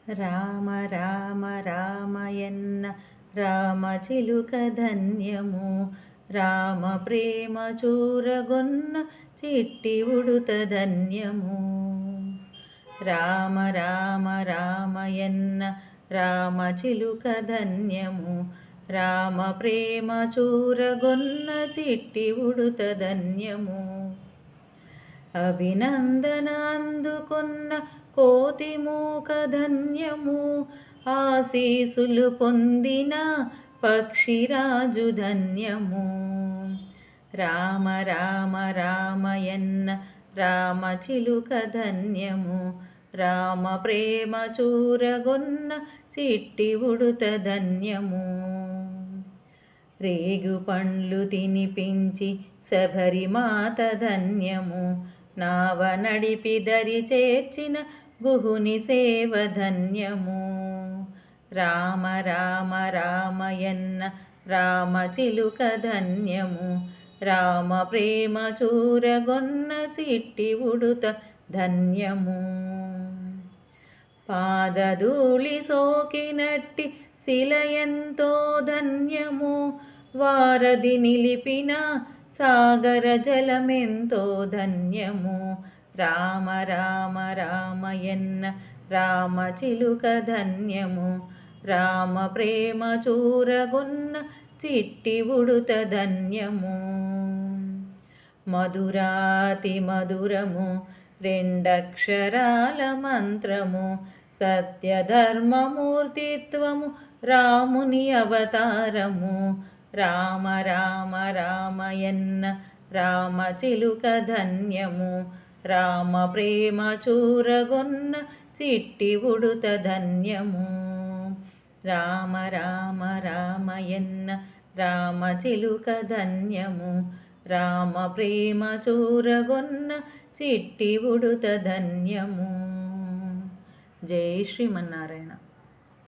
రామ రామ రామయన్న రామచిలుక ధన్యము. రామ ప్రేమ చూరగొన్న చిట్టి ఉడుత ధన్యము. రామ రామ రామయన్న రామచిలుక ధన్యము. రామ ప్రేమ చూరగొన్న చిట్టి ఉడుత ధన్యము. అభినందన అందుకున్న కోతి మూక ధన్యము. ఆశీసులు పొందిన పక్షిరాజు ధన్యము. రామ రామ రామయన్న రామచిలుక ధన్యము. రామ ప్రేమ చూరగొన్న చిట్టి ఉడుత ధన్యము. రేగు పండ్లు తినిపించి శబరిమాత ధన్యము. నావ నడిపి దరి చేర్చిన గుహుని సేవ ధన్యము. రామ రామ రామయన్న రామచిలుక ధన్యము. రామ ప్రేమ చూరగొన్న చిట్టి ఉడుత ధన్యము. పాదధూళి సోకినట్టి శిల ఎంతో ధన్యము. వారధి నిలిపిన సాగర జలమెంతో ధన్యము. రామ రామ రామయన్న రామచిలుక ధన్యము. రామ ప్రేమ చూరగొన్న చిట్టి ఉడుత ధన్యము. మధురాతి మధురము రెండక్షరాల మంత్రము. సత్యధర్మమూర్తిత్వము రాముని అవతారము. రామ రామ రామయన్న రామచిలుక ధన్యము. రామ ప్రేమ చూరగొన్న చిట్టి ఉడుత ధన్యము. రామ రామ రామయన్న రామచిలుక ధన్యము. రామ ప్రేమ చూరగొన్న చిట్టి ఉడుత ధన్యము. జై శ్రీమన్నారాయణ.